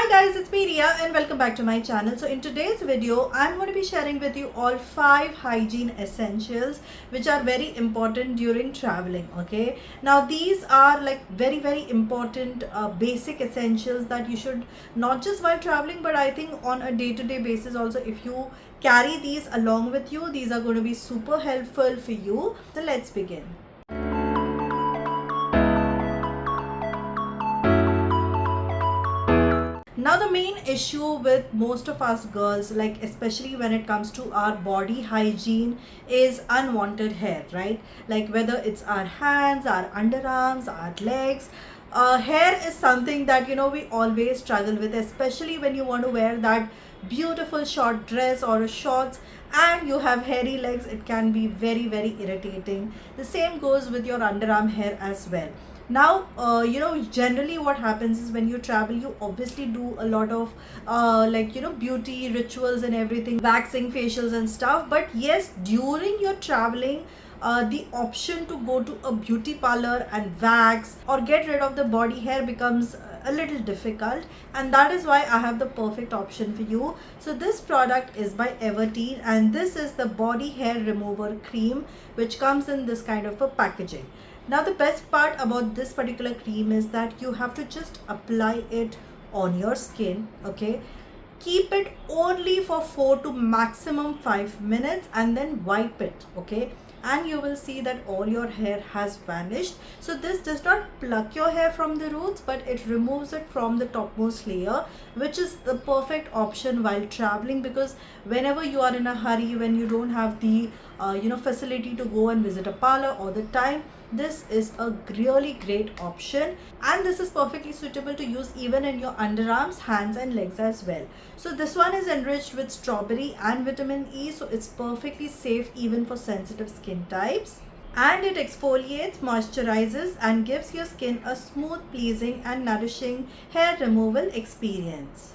Hi guys, it's me Ria and welcome back to my channel. So in today's video, I'm going to be sharing with you all 5 hygiene essentials which are very important during traveling. Okay, now these are like very important basic essentials that you should not just while traveling, but I think on a day-to-day basis also. If you carry these along with you, these are going to be super helpful for you. So let's begin. Now the main issue with most of us girls, like especially when it comes to our body hygiene, is unwanted hair, right? Like whether it's our hands, our underarms, our legs. Hair is something that we always struggle with, especially when you want to wear that beautiful short dress or a shorts and you have hairy legs. It can be very irritating. The same goes with your underarm hair as well. Now generally what happens is when you travel, you obviously do a lot of beauty rituals and everything, waxing, facials and stuff. But yes, during your traveling, the option to go to a beauty parlor and wax or get rid of the body hair becomes a little difficult, and that is why I have the perfect option for you. So this product is by Everteen and this is the body hair remover cream, which comes in this kind of a packaging. Now the best part about this particular cream is that you have to just apply it on your skin. Okay, keep it only for 4 to maximum 5 minutes and then wipe it. Okay, and you will see that all your hair has vanished. So this does not pluck your hair from the roots, but it removes it from the topmost layer, which is the perfect option while traveling, because whenever you are in a hurry, when you don't have the facility to go and visit a parlor all the time, this is a really great option, and this is perfectly suitable to use even in your underarms, hands and legs as well. So this one is enriched with strawberry and vitamin E, so it's perfectly safe even for sensitive skin types, and it exfoliates, moisturizes and gives your skin a smooth, pleasing and nourishing hair removal experience.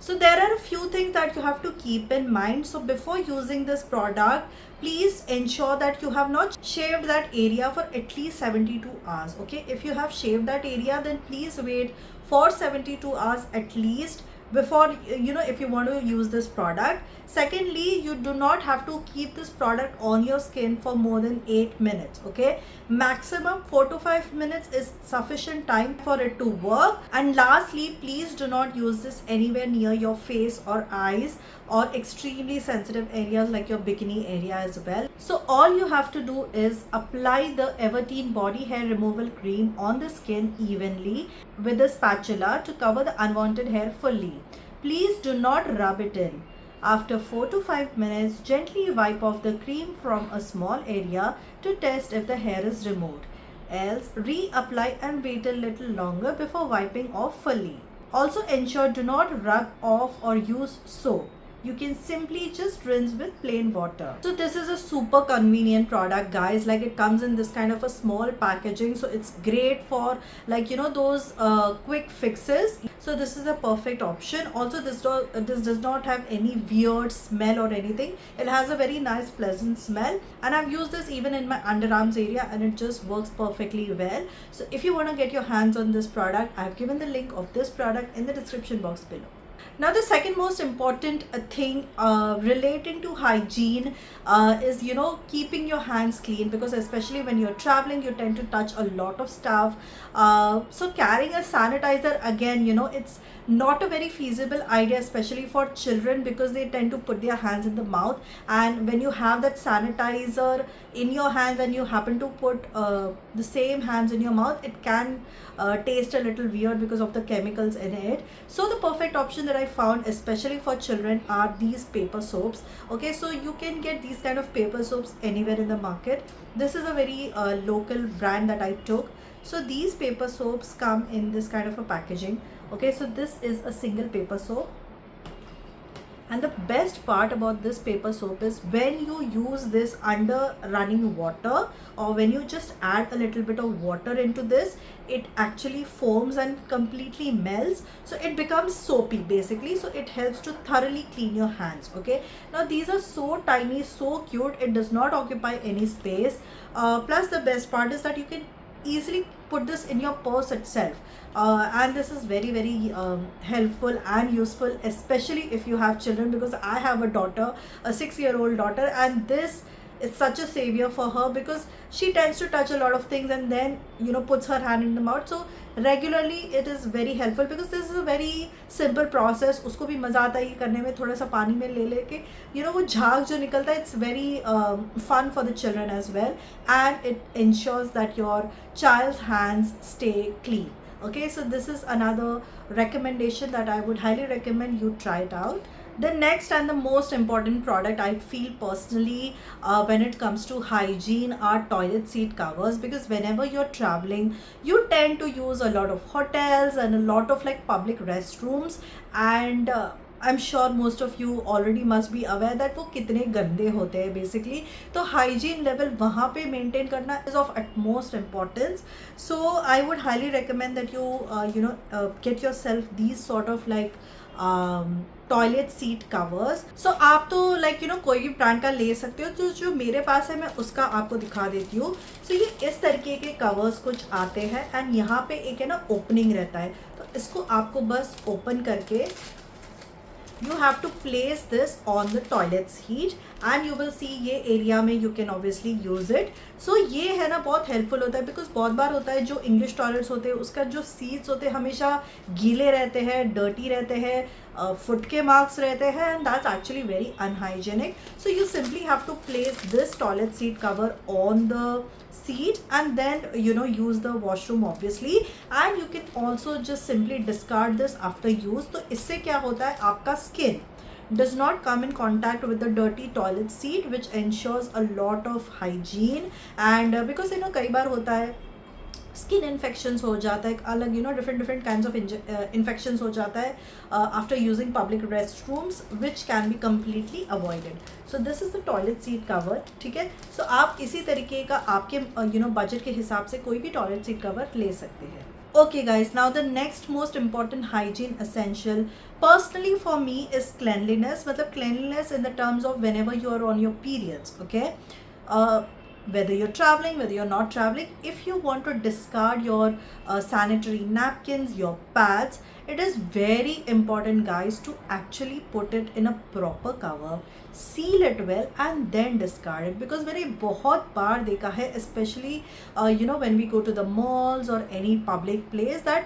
So there are a few things that you have to keep in mind. So before using this product, please ensure that you have not shaved that area for at least 72 hours. Okay, if you have shaved that area, then please wait for 72 hours at least before if you want to use this product. Secondly, you do not have to keep this product on your skin for more than 8 minutes. Okay, maximum 4 to 5 minutes is sufficient time for it to work. And lastly, please do not use this anywhere near your face or eyes or extremely sensitive areas like your bikini area as well. So all you have to do is apply the Everteen body hair removal cream on the skin evenly with a spatula to cover the unwanted hair fully. Please do not rub it in. After 4 to 5 minutes, gently wipe off the cream from a small area to test if the hair is removed. Else, reapply and wait a little longer before wiping off fully. Also ensure do not rub off or use soap. You can simply just rinse with plain water. So this is a super convenient product, guys. Like, it comes in this kind of a small packaging, so it's great for those quick fixes. So this is a perfect option. Also, this does not have any weird smell or anything. It has a very nice pleasant smell, and I've used this even in my underarms area and it just works perfectly well. So if you want to get your hands on this product, I've given the link of this product in the description box below. Now the second most important thing relating to hygiene is keeping your hands clean, because especially when you're traveling, you tend to touch a lot of stuff. So carrying a sanitizer, again, it's not a very feasible idea, especially for children, because they tend to put their hands in the mouth, and when you have that sanitizer in your hands and you happen to put the same hands in your mouth, it can taste a little weird because of the chemicals in it. So the perfect option that I found, especially for children, are these paper soaps. Okay, so you can get these kind of paper soaps anywhere in the market. This is a very local brand that I took. So these paper soaps come in this kind of a packaging. Okay, so this is a single paper soap, and the best part about this paper soap is when you use this under running water, or when you just add a little bit of water into this, it actually foams and completely melts, so it becomes soapy basically. So it helps to thoroughly clean your hands. Okay, now these are so tiny, so cute, it does not occupy any space. Plus the best part is that you can easily put this in your purse itself. And this is very very helpful and useful, especially if you have children, because I have a daughter, a 6-year-old daughter, and this is such a savior for her because she tends to touch a lot of things and then puts her hand in the mouth. So regularly it is very helpful because this is a very simple process. उसको भी मज़ा आता है ये करने में, थोड़ा सा पानी में ले लेके वो झाग जो निकलता है, it's very fun for the children as well, and it ensures that your child's hands stay clean. Okay, so this is another recommendation that I would highly recommend you try it out. The next and the most important product I feel personally when it comes to hygiene are toilet seat covers, because whenever you're traveling you tend to use a lot of hotels and a lot of like public restrooms, and I'm sure most of you already must be aware that वो कितने गंदे होते हैं basically. तो hygiene level वहाँ पे maintain करना is of utmost importance. So I would highly recommend that you get yourself these sort of like toilet seat covers. So आप तो लाइक कोई भी ब्रांड का ले सकते हो. तो जो मेरे पास है मैं उसका आपको दिखा देती हूँ. सो ये इस तरीके के कवर्स कुछ आते हैं एंड यहाँ पे एक है ना ओपनिंग रहता है. तो इसको आपको बस ओपन करके you have to place this on the toilet seat and you will see ये एरिया में you can obviously use it. So ये है ना बहुत हेल्पफुल होता है, बिकॉज बहुत बार होता है जो इंग्लिश टॉयलेट्स होते हैं उसका जो सीट्स होते हैं हमेशा गीले रहते हैं, डर्टी रहते हैं, फुट के मार्क्स रहते हैं, and that's actually very unhygienic. So you simply have to place this toilet seat cover on the seat and then use the washroom obviously, and you can also just simply discard this after use. तो इससे क्या होता है, आपका skin does not come in contact with the dirty toilet seat, which ensures a lot of hygiene. And because कई बार होता है skin infections हो जाता है, अलग डिफरेंट काइंड्स ऑफ इन्फेक्शंस हो जाता है after using public rest rooms, which can be completely avoided. So this is the toilet seat cover. ठीक है, सो आप इसी तरीके का आपके बजट के हिसाब से कोई भी टॉयलेट सीट कवर ले सकते हैं. Okay guys, now the next most important hygiene essential personally for me is cleanliness. मतलब cleanliness in the terms of whenever you are on your periods. Okay, whether you're traveling, whether you're not traveling, if you want to discard your sanitary napkins, your pads, it is very important guys to actually put it in a proper cover, seal it well and then discard it. Because मैंने बहुत बार देखा है, especially when we go to the malls or any public place, that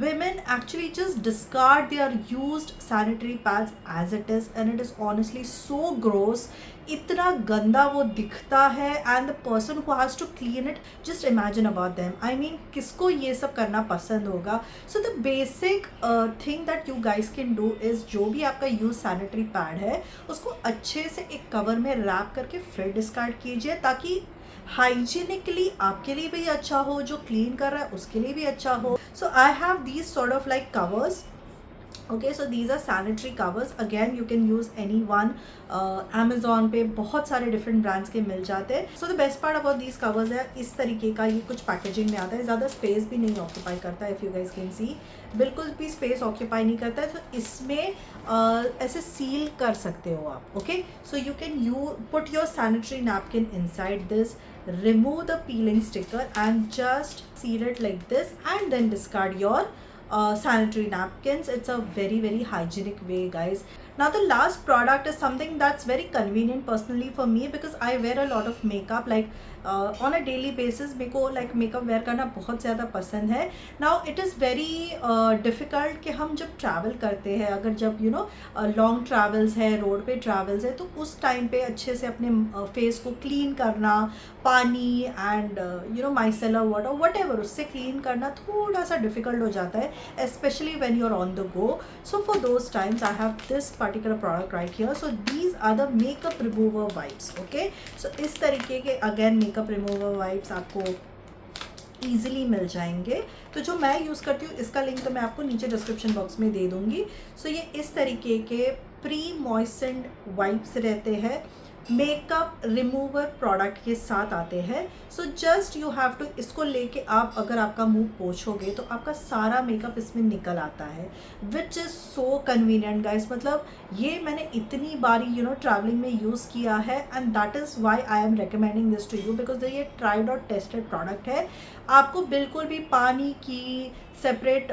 women actually just discard their used sanitary pads as it is, and it is honestly so gross. इतना गंदा वो दिखता है, and the person who has to clean it, just imagine about them. I mean, किसको ये सब करना पसंद होगा? So the basic thing that you guys can do is जो भी आपका यूज सैनिटरी पैड है उसको अच्छे से एक कवर में रैप करके फिर डिस्कार्ड कीजिए, ताकि हाइजीनिकली आपके लिए भी अच्छा हो, जो क्लीन कर रहा है उसके लिए भी अच्छा हो. So I have these sort of like covers. Okay, so these are sanitary covers. Again, you can use any one. Amazon पे बहुत सारे different brands के मिल जाते हैं. So the best part about these covers है इस तरीके का ये कुछ पैकेजिंग में आता है, ज़्यादा स्पेस भी नहीं ऑक्यूपाई करता है. If you guys can see, बिल्कुल भी स्पेस ऑक्यूपाई नहीं करता है. तो इसमें ऐसे सील कर सकते हो आप. Okay, so you can put your sanitary napkin inside this, remove the peeling sticker and just seal it like this, and then discard your sanitary napkins. It's a very very hygienic way guys. Now the last product is something that's very convenient personally for me, because I wear a lot of makeup like on a daily basis. मेरे को like makeup wear करना बहुत ज़्यादा पसंद है. Now it is very difficult कि हम जब travel करते हैं, अगर जब long travels है, road पे travels है, तो उस time पे अच्छे से अपने face को clean करना, पानी and micellar water whatever उससे clean करना थोड़ा सा difficult हो जाता है, especially when you're on the go. So for those times I have this particular product right here. So these are the makeup remover wipes. Okay, so इस तरीके के again makeup remover wipes आपको easily मिल जाएंगे. तो जो मैं use करती हूँ इसका लिंक तो मैं आपको नीचे डिस्क्रिप्शन बॉक्स में दे दूँगी. सो ये इस तरीके के प्री मॉइस्टेंड वाइप्स रहते हैं. मेकअप रिमूवर प्रोडक्ट के साथ आते हैं। So just you have to, इसको लेके आप अगर आपका मुंह पोंछोगे तो आपका सारा मेकअप इसमें निकल आता है, which is so convenient guys. मतलब ये मैंने इतनी बारी ट्रैवलिंग में यूज़ किया है, and that is why I am recommending this to you, because ये ट्राइड और टेस्टेड प्रोडक्ट है। आपको बिल्कुल भी पानी की, सेपरेट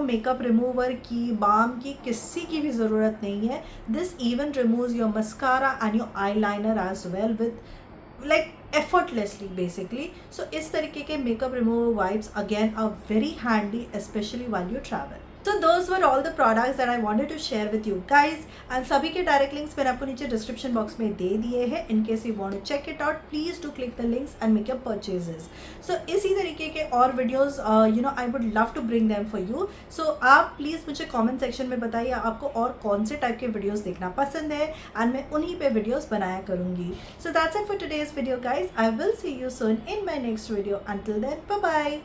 मेकअप रिमूवर की, बाम की, किसी की भी ज़रूरत नहीं है। This even removes your mascara and your eyeliner as well with like effortlessly basically. So इस तरीके के makeup remover wipes again are very handy, especially while you travel. So those were all the products that I wanted to share with you guys, and सभी के direct links मैंने आपको नीचे description box में दे दिए हैं। In case you want to check it out, please do click the links and make your purchases. So इसी तरीके के और videos I would love to bring them for you. So आप प्लीज़ मुझे कमेंट सेक्शन में बताइए आपको और कौन से टाइप के वीडियोस देखना पसंद है, एंड मैं उन्हीं पे वीडियोस बनाया करूँगी। So that's it for today's video guys. I will see you soon in my next video. Until then, bye bye.